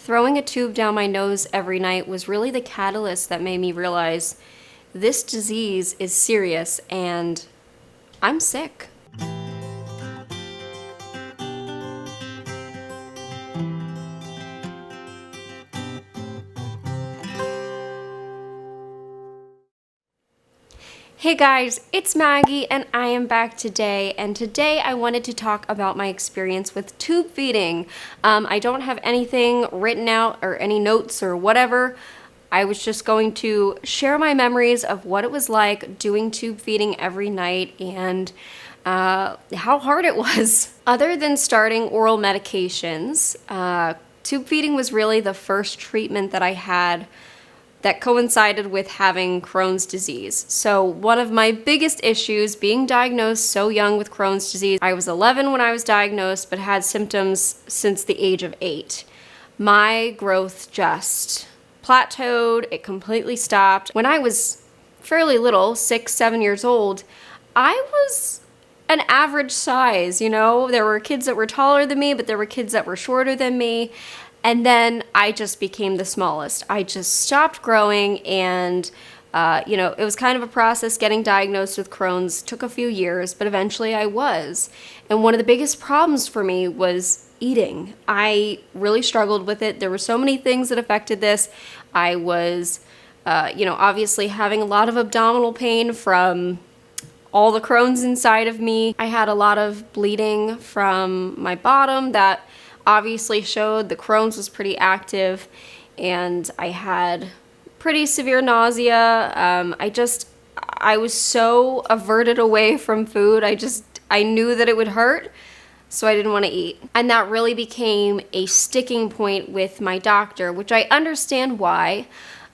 throwing a tube down my nose every night was really the catalyst that made me realize this disease is serious and I'm sick. Hey guys, it's Maggie and I am back today, and today I wanted to talk about my experience with tube feeding. I don't have anything written out or any notes or whatever. I was just going to share my memories of what it was like doing tube feeding every night and how hard it was. Other than starting oral medications, tube feeding was really the first treatment that I had that coincided with having Crohn's disease. So one of my biggest issues, being diagnosed so young with Crohn's disease, I was 11 when I was diagnosed, but had symptoms since the age of 8. My growth just plateaued, it completely stopped. When I was fairly little, 6, 7 years old, I was an average size, you know? There were kids that were taller than me, but there were kids that were shorter than me. And then I just became the smallest. I just stopped growing, and it was kind of a process getting diagnosed with Crohn's. Took a few years, but eventually I was. And one of the biggest problems for me was eating. I really struggled with it. There were so many things that affected this. I was, obviously having a lot of abdominal pain from all the Crohn's inside of me. I had a lot of bleeding from my bottom that obviously showed the Crohn's was pretty active, and I had pretty severe nausea. I was so averted away from food. I knew that it would hurt, so I didn't want to eat. And that really became a sticking point with my doctor, which I understand why.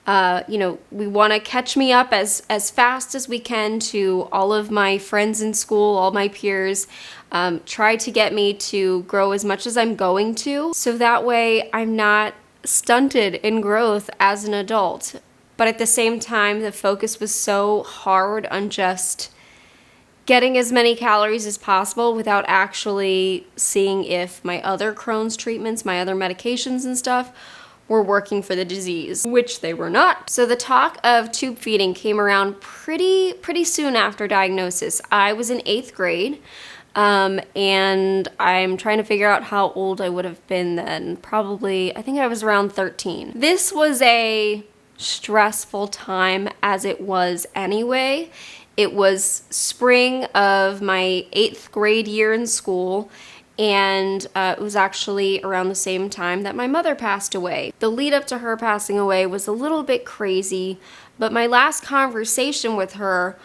We want to catch me up as fast as we can to all of my friends in school, all my peers, try to get me to grow as much as I'm going to, so that way I'm not stunted in growth as an adult. But at the same time, the focus was so hard on just getting as many calories as possible without actually seeing if my other Crohn's treatments, my other medications and stuff were working for the disease, which they were not. So the talk of tube feeding came around pretty soon after diagnosis. I was in 8th grade, and I'm trying to figure out how old I would have been then. Probably, I think I was around 13. This was a stressful time, as it was anyway. It was spring of my 8th grade year in school, and it was actually around the same time that my mother passed away. The lead up to her passing away was a little bit crazy, but my last conversation with her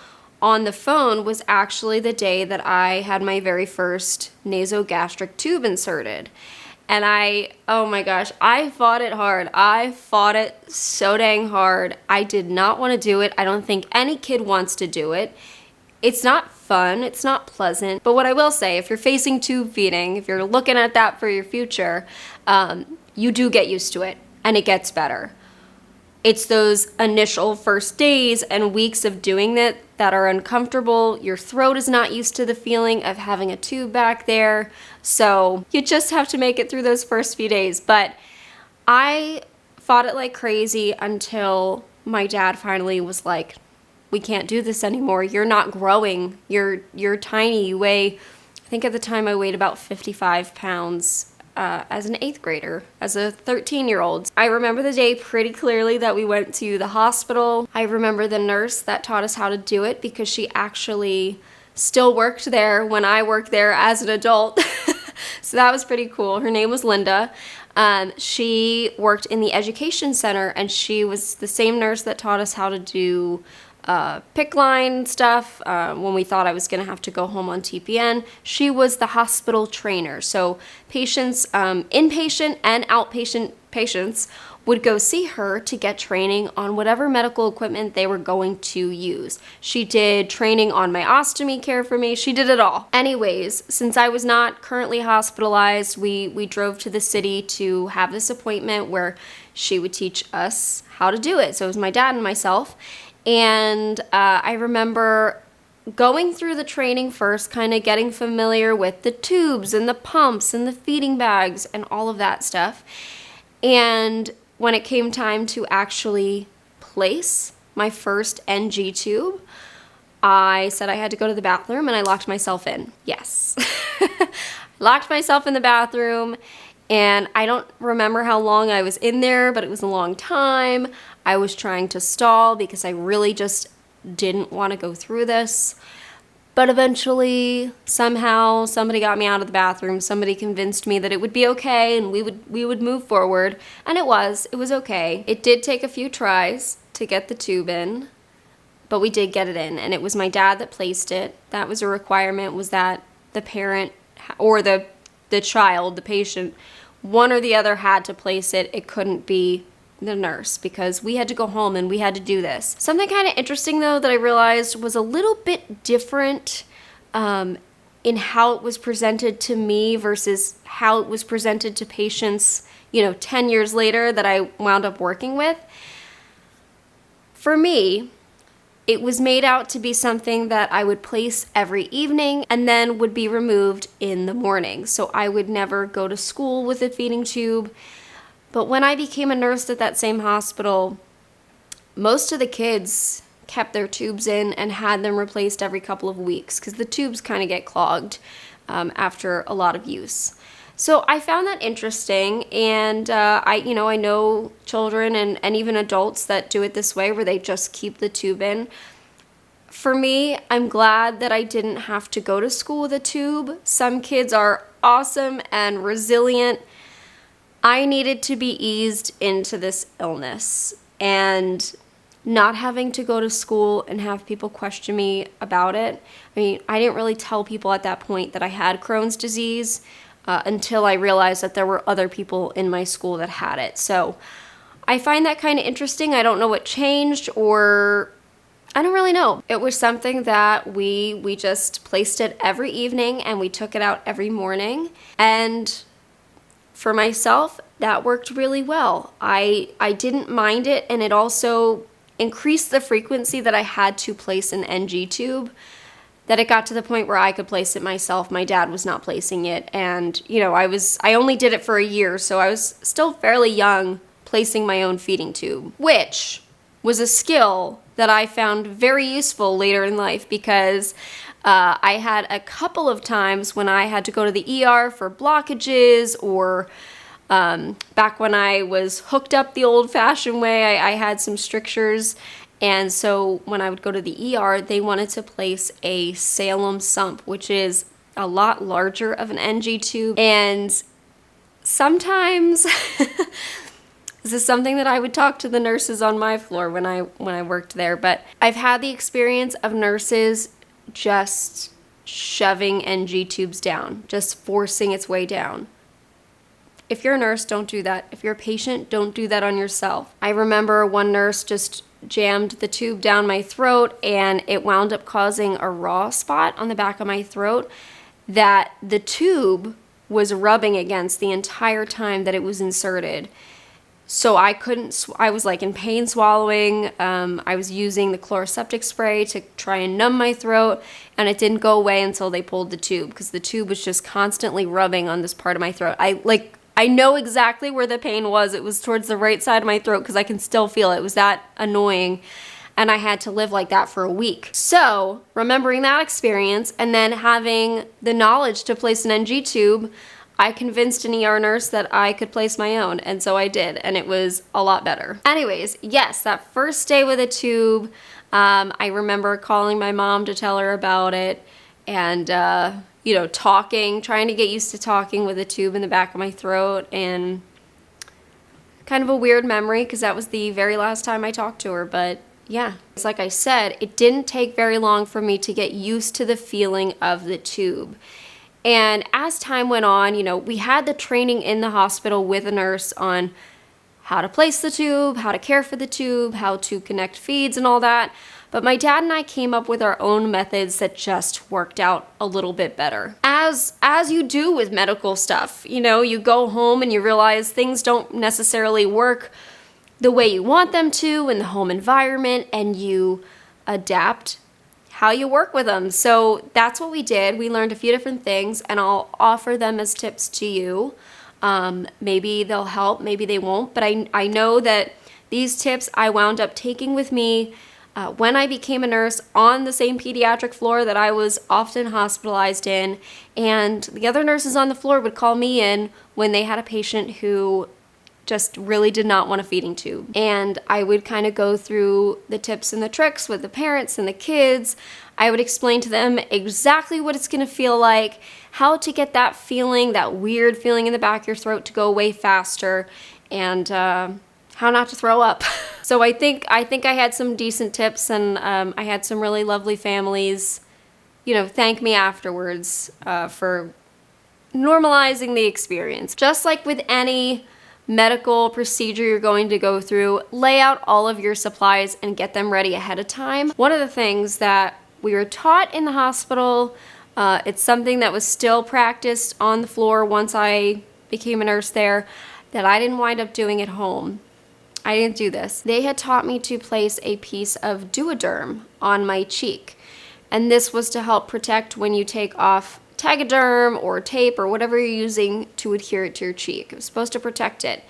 on the phone was actually the day that I had my very first nasogastric tube inserted. And oh my gosh, I fought it hard. I fought it so dang hard. I did not want to do it. I don't think any kid wants to do it. It's not fun, it's not pleasant, but what I will say, if you're facing tube feeding, if you're looking at that for your future, you do get used to it, and it gets better. It's those initial first days and weeks of doing it that are uncomfortable. Your throat is not used to the feeling of having a tube back there, so you just have to make it through those first few days. But I fought it like crazy until my dad finally was like, we can't do this anymore. You're not growing. You're tiny. You weigh, I think at the time I weighed about 55 pounds as an 8th grader, as a 13-year-old. I remember the day pretty clearly that we went to the hospital. I remember the nurse that taught us how to do it because she actually still worked there when I worked there as an adult. So that was pretty cool. Her name was Linda. She worked in the education center, and she was the same nurse that taught us how to do PICC line stuff when we thought I was going to have to go home on TPN. She was the hospital trainer. So patients, inpatient and outpatient patients, would go see her to get training on whatever medical equipment they were going to use. She did training on my ostomy care for me. She did it all. Anyways, since I was not currently hospitalized, we drove to the city to have this appointment where she would teach us how to do it. So it was my dad and myself. And I remember going through the training first, kind of getting familiar with the tubes and the pumps and the feeding bags and all of that stuff. And when it came time to actually place my first NG tube, I said I had to go to the bathroom and I locked myself in. Yes. Locked myself in the bathroom, and I don't remember how long I was in there, but it was a long time. I was trying to stall because I really just didn't want to go through this. But eventually, somehow, somebody got me out of the bathroom. Somebody convinced me that it would be okay and we would move forward. And it was okay. It did take a few tries to get the tube in, but we did get it in. And it was my dad that placed it. That was a requirement, was that the parent or the child, the patient, one or the other had to place it. It couldn't be the nurse, because we had to go home and we had to do this. Something kind of interesting though that I realized was a little bit different in how it was presented to me versus how it was presented to patients, 10 years later that I wound up working with. For me, it was made out to be something that I would place every evening and then would be removed in the morning. So I would never go to school with a feeding tube. But when I became a nurse at that same hospital, most of the kids kept their tubes in and had them replaced every couple of weeks, because the tubes kind of get clogged after a lot of use. So I found that interesting, and I know children and even adults that do it this way, where they just keep the tube in. For me, I'm glad that I didn't have to go to school with a tube. Some kids are awesome and resilient. I needed to be eased into this illness, and not having to go to school and have people question me about it. I mean, I didn't really tell people at that point that I had Crohn's disease until I realized that there were other people in my school that had it. So I find that kind of interesting. I don't know what changed, or I don't really know. It was something that we just placed it every evening and we took it out every morning. And for myself, that worked really well. I didn't mind it, and it also increased the frequency that I had to place an NG tube, that it got to the point where I could place it myself. My dad was not placing it, and I only did it for a year, so I was still fairly young placing my own feeding tube, which was a skill that I found very useful later in life, because I had a couple of times when I had to go to the ER for blockages, or back when I was hooked up the old-fashioned way, I had some strictures. And so when I would go to the ER, they wanted to place a Salem sump, which is a lot larger of an NG tube. And sometimes this is something that I would talk to the nurses on my floor when I worked there. But I've had the experience of nurses just shoving NG tubes down, just forcing its way down. If you're a nurse, don't do that. If you're a patient, don't do that on yourself. I remember one nurse just jammed the tube down my throat, and it wound up causing a raw spot on the back of my throat that the tube was rubbing against the entire time that it was inserted. So I was like in pain swallowing. I was using the chloroseptic spray to try and numb my throat, and it didn't go away until they pulled the tube, because the tube was just constantly rubbing on this part of my throat. I know exactly where the pain was. It was towards the right side of my throat, because I can still feel it. It was that annoying, and I had to live like that for a week. So remembering that experience and then having the knowledge to place an NG tube, I convinced an ER nurse that I could place my own, and so I did, and it was a lot better. Anyways, yes, that first day with a tube, I remember calling my mom to tell her about it, and trying to get used to talking with a tube in the back of my throat, and kind of a weird memory, because that was the very last time I talked to her. But yeah, it's like I said, it didn't take very long for me to get used to the feeling of the tube. And as time went on, we had the training in the hospital with a nurse on how to place the tube, how to care for the tube, how to connect feeds and all that. But my dad and I came up with our own methods that just worked out a little bit better. As you do with medical stuff, you go home and you realize things don't necessarily work the way you want them to in the home environment, and you adapt how you work with them. So that's what we did. We learned a few different things, and I'll offer them as tips to you. Maybe they'll help, maybe they won't, but I know that these tips I wound up taking with me when I became a nurse on the same pediatric floor that I was often hospitalized in, and the other nurses on the floor would call me in when they had a patient who just really did not want a feeding tube. And I would kind of go through the tips and the tricks with the parents and the kids. I would explain to them exactly what it's gonna feel like, how to get that feeling, that weird feeling in the back of your throat to go away faster, and how not to throw up. So I think I had some decent tips, and I had some really lovely families, thank me afterwards for normalizing the experience. Just like with any medical procedure you're going to go through, lay out all of your supplies and get them ready ahead of time. One of the things that we were taught in the hospital, it's something that was still practiced on the floor once I became a nurse there, that I didn't wind up doing at home. I didn't do this. They had taught me to place a piece of Duoderm on my cheek, and this was to help protect when you take off Tegaderm or tape or whatever you're using to adhere it to your cheek. It was supposed to protect it.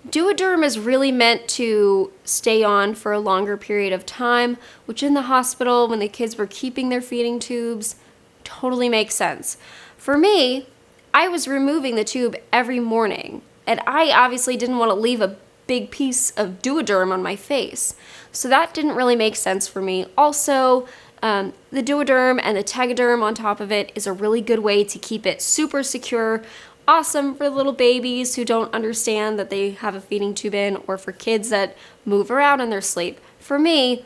Duoderm is really meant to stay on for a longer period of time, which in the hospital, when the kids were keeping their feeding tubes, totally makes sense. For me, I was removing the tube every morning, and I obviously didn't want to leave a big piece of Duoderm on my face. So that didn't really make sense for me. Also, the Duoderm and the Tegaderm on top of it is a really good way to keep it super secure. Awesome for little babies who don't understand that they have a feeding tube in, or for kids that move around in their sleep. For me,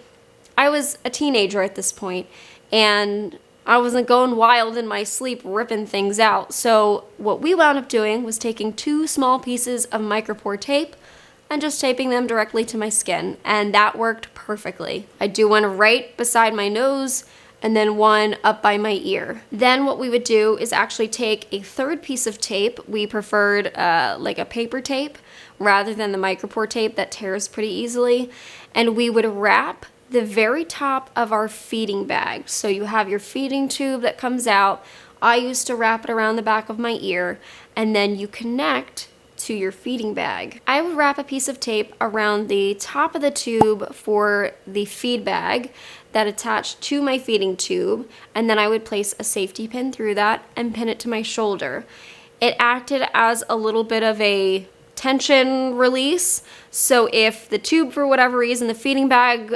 I was a teenager at this point, and I wasn't going wild in my sleep ripping things out. So what we wound up doing was taking 2 small pieces of micropore tape and just taping them directly to my skin, and that worked perfectly. I do one right beside my nose and then one up by my ear. Then what we would do is actually take a 3rd piece of tape. We preferred like a paper tape rather than the micropore tape that tears pretty easily, and we would wrap the very top of our feeding bag. So you have your feeding tube that comes out. I used to wrap it around the back of my ear, and then you connect to your feeding bag. I would wrap a piece of tape around the top of the tube for the feed bag that attached to my feeding tube, and then I would place a safety pin through that and pin it to my shoulder. It acted as a little bit of a tension release, so if the tube, for whatever reason, the feeding bag,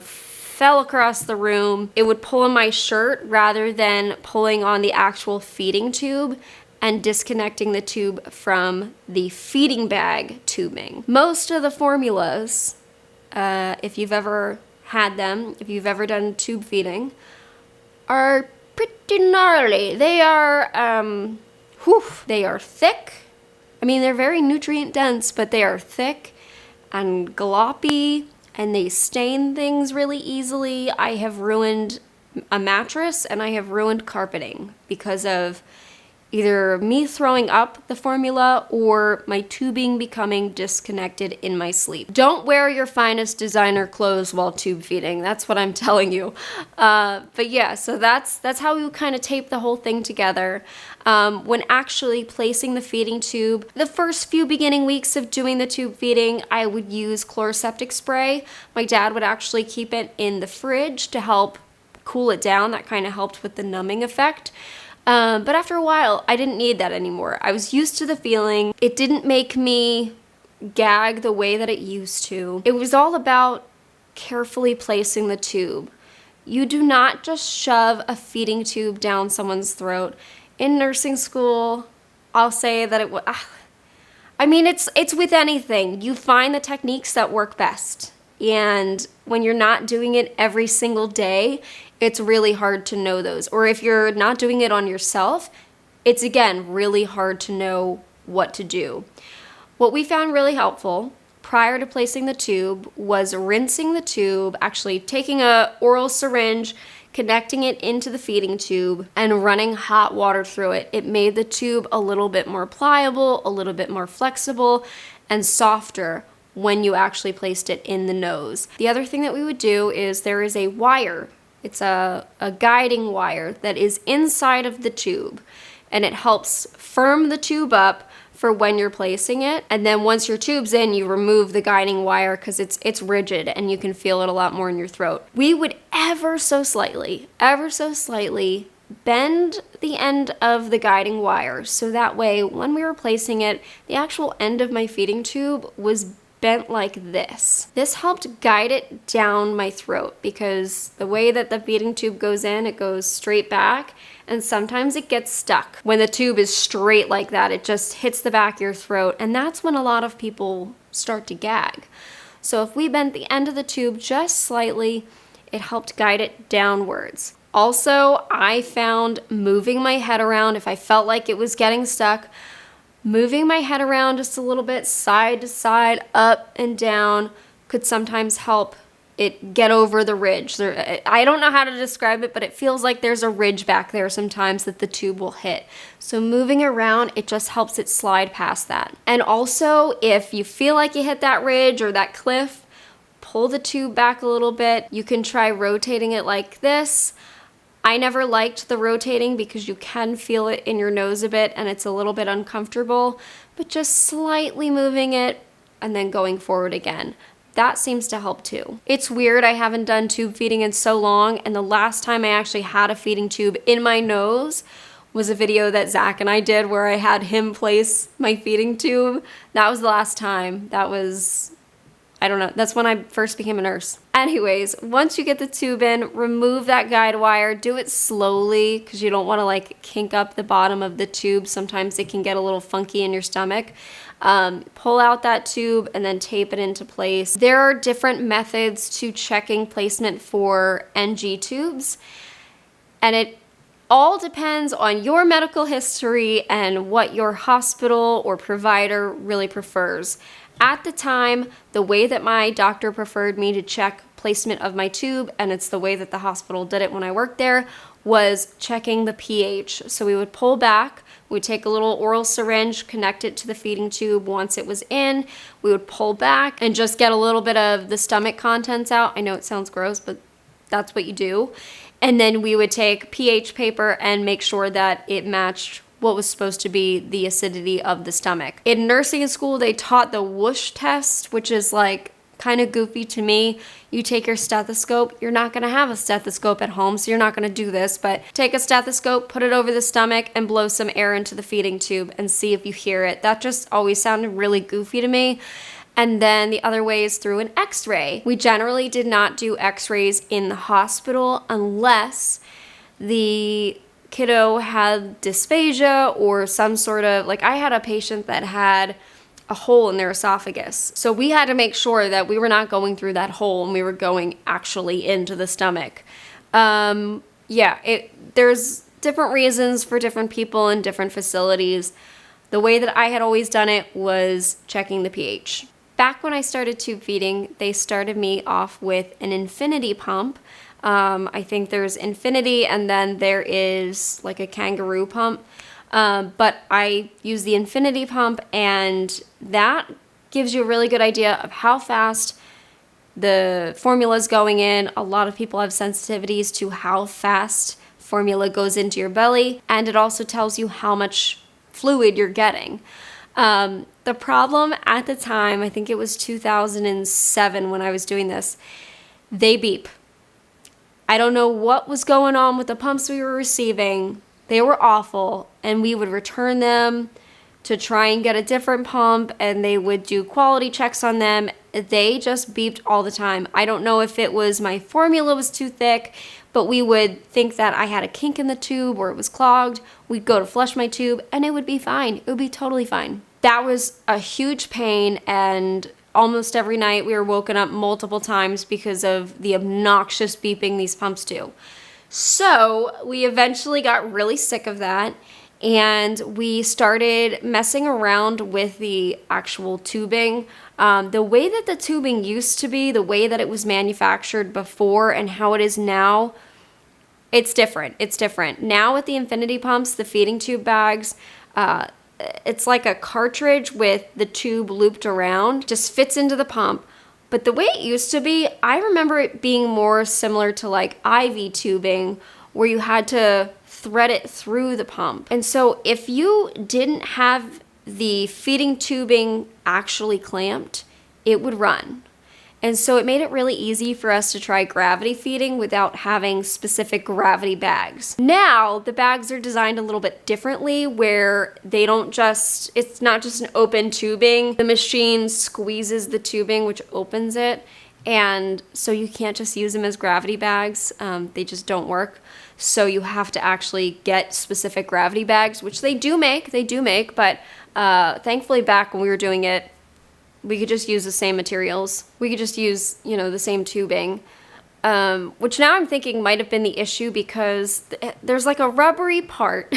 fell across the room, it would pull on my shirt rather than pulling on the actual feeding tube and disconnecting the tube from the feeding bag tubing. Most of the formulas, if you've ever had them, if you've ever done tube feeding, are pretty gnarly. They are, they are thick. They're very nutrient dense, but they are thick and gloppy, and they stain things really easily. I have ruined a mattress and I have ruined carpeting because of either me throwing up the formula or my tubing becoming disconnected in my sleep. Don't wear your finest designer clothes while tube feeding. That's what I'm telling you. But yeah, so that's how we kind of tape the whole thing together. When actually placing the feeding tube, the first few beginning weeks of doing the tube feeding, I would use chloroseptic spray. My dad would actually keep it in the fridge to help cool it down. That kind of helped with the numbing effect. But after a while, I didn't need that anymore. I was used to the feeling. It didn't make me gag the way that it used to. It was all about carefully placing the tube. You do not just shove a feeding tube down someone's throat. In nursing school, I'll say that it was, it's with anything. You find the techniques that work best. And when you're not doing it every single day, it's really hard to know those. Or if you're not doing it on yourself, it's again really hard to know what to do. What we found really helpful prior to placing the tube was rinsing the tube, actually taking an oral syringe, connecting it into the feeding tube, and running hot water through it. It made the tube a little bit more pliable, a little bit more flexible, and softer when you actually placed it in the nose. The other thing that we would do is there is a wire. It's a guiding wire that is inside of the tube, and it helps firm the tube up for when you're placing it. And then once your tube's in, you remove the guiding wire because it's rigid and you can feel it a lot more in your throat. We would ever so slightly bend the end of the guiding wire, so that way when we were placing it, the actual end of my feeding tube was bent like this. This helped guide it down my throat because the way that the feeding tube goes in, it goes straight back, and sometimes it gets stuck. When the tube is straight like that, it just hits the back of your throat, and that's when a lot of people start to gag. So if we bent the end of the tube just slightly, it helped guide it downwards. Also, I found moving my head around, if I felt like it was getting stuck, moving my head around just a little bit, side to side, up and down, could sometimes help it get over the ridge. I don't know how to describe it, but it feels like there's a ridge back there sometimes that the tube will hit. So moving around, it just helps it slide past that. And also, if you feel like you hit that ridge or that cliff, pull the tube back a little bit. You can try rotating it like this. I never liked the rotating because you can feel it in your nose a bit and it's a little bit uncomfortable, but just slightly moving it and then going forward again. That seems to help too. It's weird, I haven't done tube feeding in so long, and the last time I actually had a feeding tube in my nose was a video that Zach and I did where I had him place my feeding tube. That was the last time. That was, I don't know, that's when I first became a nurse. Anyways, once you get the tube in, remove that guide wire. Do it slowly because you don't want to like kink up the bottom of the tube. Sometimes it can get a little funky in your stomach. Pull out that tube and then tape it into place. There are different methods to checking placement for NG tubes, and it all depends on your medical history and what your hospital or provider really prefers. At the time, the way that my doctor preferred me to check placement of my tube, and it's the way that the hospital did it when I worked there, was checking the pH. So we would pull back, we'd take a little oral syringe, connect it to the feeding tube. Once it was in, we would pull back and just get a little bit of the stomach contents out. I know it sounds gross, but that's what you do. And then we would take pH paper and make sure that it matched what was supposed to be the acidity of the stomach. In nursing school, they taught the whoosh test, which is like kind of goofy to me. You take your stethoscope. You're not going to have a stethoscope at home, so you're not going to do this, but take a stethoscope, put it over the stomach, and blow some air into the feeding tube and see if you hear it. That just always sounded really goofy to me. And then the other way is through an x-ray. We generally did not do x-rays in the hospital unless the kiddo had dysphagia or some sort of, like I had a patient that had a hole in their esophagus. So we had to make sure that we were not going through that hole and we were going actually into the stomach. There's different reasons for different people in different facilities. The way that I had always done it was checking the pH. Back when I started tube feeding, they started me off with an infinity pump. I think there's infinity and then there is like a kangaroo pump. But I use the infinity pump, and that gives you a really good idea of how fast the formula is going in. A lot of people have sensitivities to how fast formula goes into your belly, and it also tells you how much fluid you're getting. The problem at the time, I think it was 2007 when I was doing this, they beep. I don't know what was going on with the pumps we were receiving. They were awful, and we would return them to try and get a different pump, and they would do quality checks on them. They just beeped all the time. I don't know if it was my formula was too thick, but we would think that I had a kink in the tube or it was clogged. We'd go to flush my tube, and it would be fine. It would be totally fine. That was a huge pain, and almost every night we were woken up multiple times because of the obnoxious beeping these pumps do. So we eventually got really sick of that, and we started messing around with the actual tubing. The way that the tubing used to be, the way that it was manufactured before and how it is now, it's different. It's different. Now with the infinity pumps, the feeding tube bags, it's like a cartridge with the tube looped around, just fits into the pump. But the way it used to be, I remember it being more similar to like IV tubing, where you had to thread it through the pump. And so if you didn't have the feeding tubing actually clamped, it would run. And so it made it really easy for us to try gravity feeding without having specific gravity bags. Now, the bags are designed a little bit differently where they don't just, it's not just an open tubing. The machine squeezes the tubing, which opens it. And so you can't just use them as gravity bags. They just don't work. So you have to actually get specific gravity bags, which they do make, but thankfully back when we were doing it, we could just use the same materials. We could just use, you know, the same tubing, which now I'm thinking might have been the issue because there's like a rubbery part.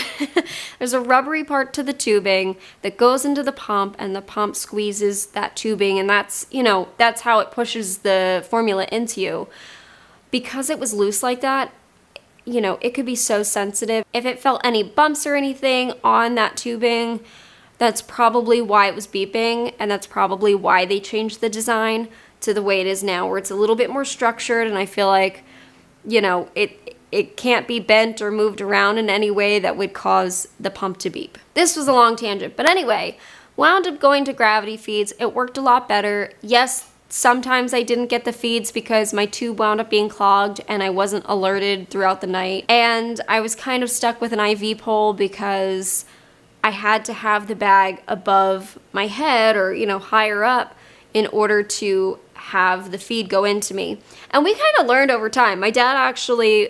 There's a rubbery part to the tubing that goes into the pump, and the pump squeezes that tubing, and that's, you know, that's how it pushes the formula into you. Because it was loose like that, you know, it could be so sensitive. If it felt any bumps or anything on that tubing, that's probably why it was beeping, and that's probably why they changed the design to the way it is now, where it's a little bit more structured, and I feel like, you know, it can't be bent or moved around in any way that would cause the pump to beep. This was a long tangent, but anyway, wound up going to gravity feeds. It worked a lot better. Yes, sometimes I didn't get the feeds because my tube wound up being clogged and I wasn't alerted throughout the night, and I was kind of stuck with an IV pole because I had to have the bag above my head or, you know, higher up in order to have the feed go into me. And we kind of learned over time. My dad actually,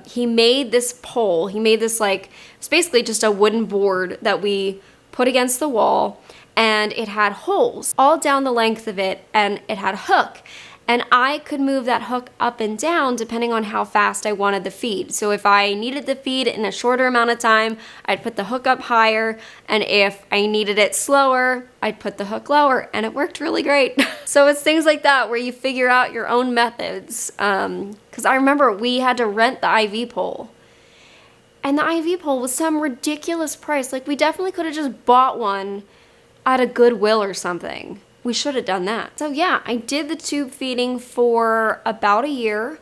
he made this pole. He made this, like, it's basically just a wooden board that we put against the wall, and it had holes all down the length of it, and it had a hook. And I could move that hook up and down depending on how fast I wanted the feed. So if I needed the feed in a shorter amount of time, I'd put the hook up higher. And if I needed it slower, I'd put the hook lower. And it worked really great. So it's things like that where you figure out your own methods. Because I remember we had to rent the IV pole. And the IV pole was some ridiculous price. Like, we definitely could have just bought one at a Goodwill or something. We should have done that. So yeah, I did the tube feeding for about a year.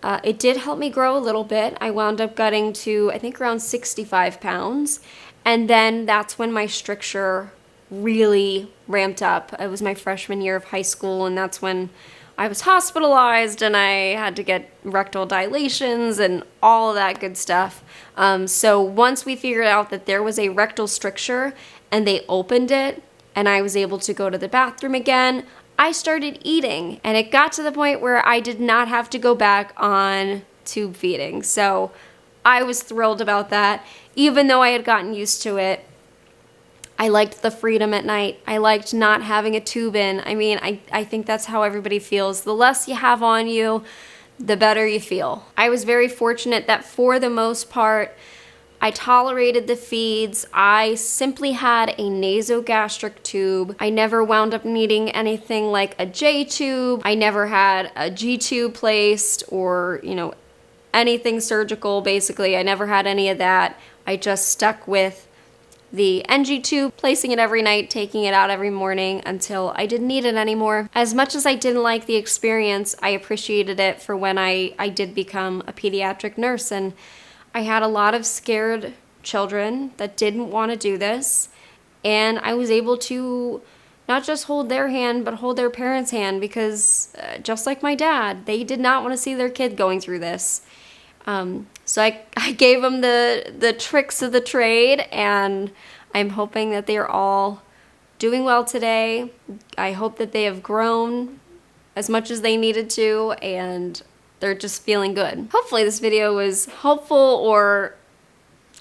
It did help me grow a little bit. I wound up getting to, I think, around 65 pounds. And then that's when my stricture really ramped up. It was my freshman year of high school, and that's when I was hospitalized and I had to get rectal dilations and all of that good stuff. So once we figured out that there was a rectal stricture and they opened it, and I was able to go to the bathroom again, I started eating. And it got to the point where I did not have to go back on tube feeding. So I was thrilled about that. Even though I had gotten used to it, I liked the freedom at night. I liked not having a tube in. I mean, I think that's how everybody feels. The less you have on you, the better you feel. I was very fortunate that for the most part, I tolerated the feeds. I simply had a nasogastric tube. I never wound up needing anything like a J tube. I never had a G tube placed or, you know, anything surgical, basically. I never had any of that. I just stuck with the NG tube, placing it every night, taking it out every morning until I didn't need it anymore. As much as I didn't like the experience, I appreciated it for when I did become a pediatric nurse, and I had a lot of scared children that didn't want to do this, and I was able to not just hold their hand, but hold their parents' hand because just like my dad, they did not want to see their kid going through this. So I gave them the tricks of the trade, and I'm hoping that they're all doing well today. I hope that they have grown as much as they needed to, and they're just feeling good. Hopefully this video was helpful or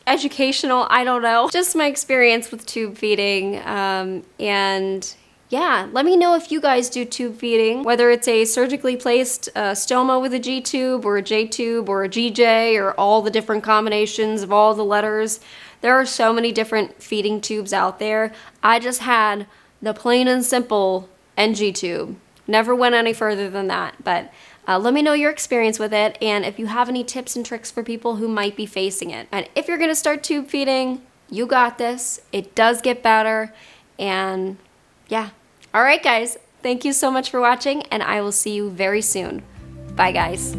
educational, I don't know. Just my experience with tube feeding, and yeah, let me know if you guys do tube feeding, whether it's a surgically placed stoma with a G tube or a J tube or a GJ or all the different combinations of all the letters. There are so many different feeding tubes out there. I just had the plain and simple NG tube. Never went any further than that, but let me know your experience with it, and if you have any tips and tricks for people who might be facing it. And if you're gonna start tube feeding, you got this. It does get better, and yeah. All right, guys, thank you so much for watching, and I will see you very soon. Bye, guys.